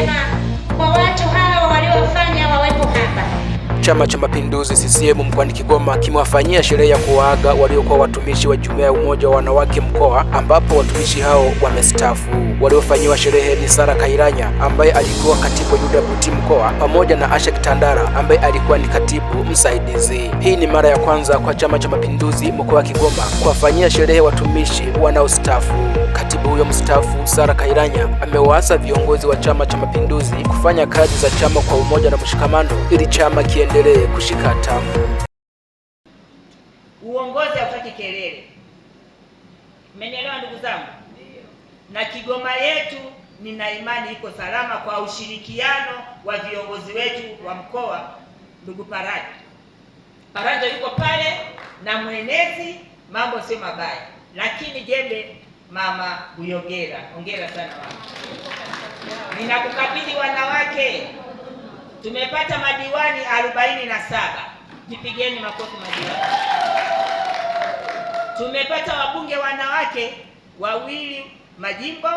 sana kwa watu hawa waliofanya wawepo hapa. Chama cha Mapinduzi CCM mkoani Kigoma kimewafanyia sherehe ya kuwaaga waliokuwa watumishi wa Jumuiya ya Umoja wa Wanawake mkoa, ambapo watumishi hao wamestaafu. Waliofanyiwa sherehe ni Sara Kairanya ambaye alikuwa katibu wa UWT mkoa, pamoja na Asha Kitandara ambaye alikuwa ni katibu msaidizi. Hii ni mara ya kwanza kwa Chama cha Mapinduzi mkoa wa Kigoma kuwafanyia sherehe watumishi wanaostaafu. Katibu huyo mstaafu Sara Kairanya amewaasa viongozi wa Chama cha Mapinduzi kufanya kazi za chama kwa umoja na mshikamano ili chama kiendelee kushika hatamu. Uongozi hautaki kelele. Mmenielewa ndugu zangu? Na Kigoma yetu nina imani iko salama kwa ushirikiano wa viongozi wetu wa mkoa. Ndugu Paranja yuko pale na mwenezi, mambo sio mabaya. Lakini jembe Mama Buyogera, hongera sana mama. Ninakukabidhi wanawake. Tumepata madiwani 47. Jipigeni makofi madiwani. Tumepata wabunge wanawake 2 majimbo,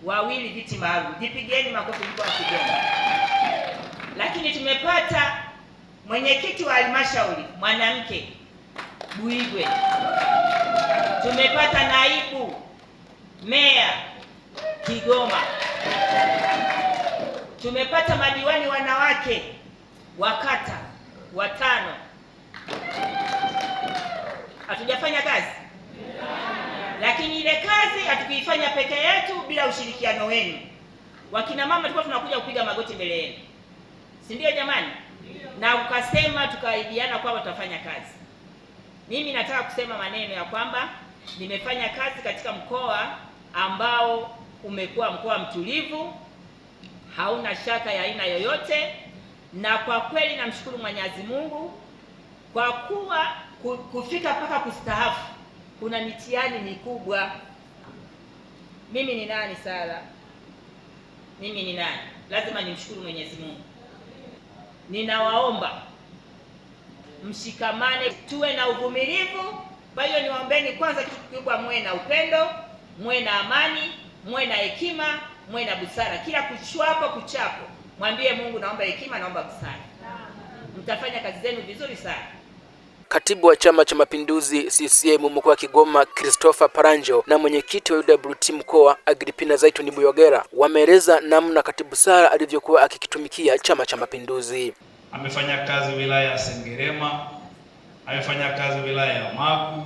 2 viti maalum. Jipigeni makofi mkoa wa Kigoma. Lakini tumepata mwenyekiti wa halmashauri mwanamke Buigwe. Tumepata naibu meya Kigoma. Tumepata madiwani wanawake wa kata 5. Hatujafanya kazi? Lakini ile kazi hatukuifanya peke yetu bila ushirikiano wenu. Wakina mama tulikuwa tunakuja kupiga magoti mbele yenu, si ndio jamani? Na ukasema, tukaidiana kwamba tutafanya kazi. Mimi nataka kusema maneno ya kwamba nimefanya kazi katika mkoa ambao umekuwa mkoa mtulivu, hauna shaka ya aina yoyote, na kwa kweli namshukuru Mwenyezi Mungu kwa kuwa kufika mpaka kustaafu kuna mitihani mikubwa. Mimi ni nani Sara? Mimi ni nani? Lazima nimshukuru Mwenyezi Mungu. Ninawaomba mshikamane, tuwe na uvumilivu. Kwa hiyo niwaombeni kwanza, kitu kikubwa, muwe na upendo, muwe na amani, muwe na hekima, muwe na busara. Kila kuchapo mwambie Mungu, naomba hekima, naomba busara. Mtafanya kazi zenu vizuri sana. Katibu wa Chama cha Mapinduzi CCM mkoa wa Kigoma Christopher Paranjo na mwenyekiti wa UWT mkoa Agripina Zaituni Buyogera wameeleza namna Katibu Sara alivyokuwa akikitumikia Chama cha Mapinduzi. Amefanya kazi wilaya ya Sengerema, amefanya kazi wilaya ya Magu,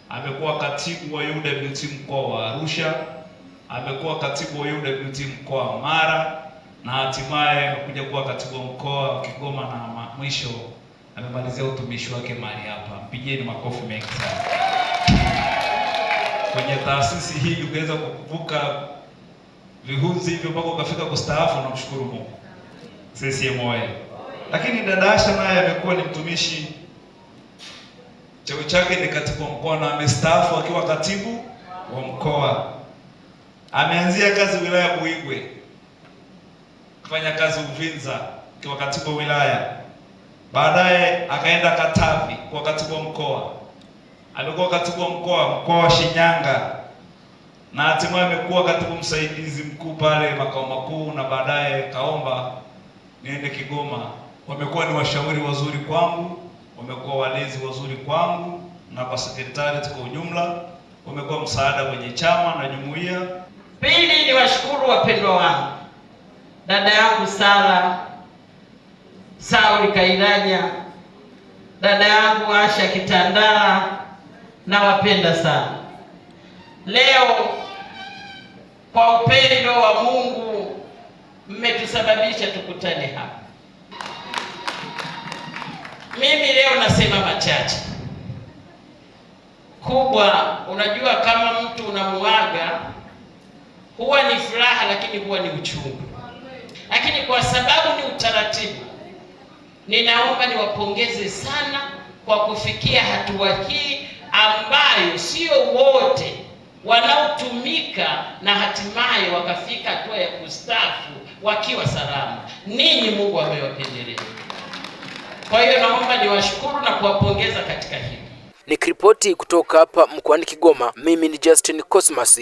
amekuwa katibu wa UWT mkoa wa Arusha, amekuwa katibu wa UWT mkoa wa Mara, na hatimaye amekuja kuwa katibu wa mkoa wa Kigoma, na mwisho amemalizia utumishi wake mahali hapa. Mpigieni makofi mengi sana. Kwenye taasisi hii ungeweza kuvuka vihunzi hivyo mpaka ukafika kustaafu, na mshukuru Mungu. CCM oyee! Lakini dada Asha naye amekuwa ni mtumishi, cheo chake ni katibu wa mkoa, na amestaafu akiwa katibu wa mkoa. Ameanzia kazi wilaya Buigwe, kufanya kazi Uvinza akiwa katibu wa wilaya. Baadaye akaenda Katavi kwa katibu wa mkoa. Amekuwa katibu wa mkoa wa Shinyanga, na hatimaye amekuwa katibu msaidizi mkuu pale makao makuu, na baadaye kaomba niende Kigoma. Wamekuwa ni washauri wazuri kwangu, wamekuwa walezi wazuri kwangu na kwa sekretariat kwa ujumla, wamekuwa msaada kwenye chama na jumuiya. Pili, ni washukuru wapendwa wangu, dada yangu Sara Kairanya, dada yangu Asha Kitandara, na wapenda sana. Leo kwa upendo wa Mungu mmetusababisha tukutane hapa. Mimi leo nasema machache. Kubwa, unajua kama mtu unamuaga huwa ni furaha, lakini huwa ni uchungu. Lakini kwa sababu ni utaratibu, ninaomba niwapongeze sana kwa kufikia hatua hii ambayo sio wote wanaotumika na hatimaye wakafika hatua ya kustaafu wakiwa salama. Ninyi Mungu amewapendelea. Kwa hiyo naomba niwashukuru na kuwapongeza katika hili. Nikiripoti kutoka hapa mkoani Kigoma, mimi ni Justin Cosmas.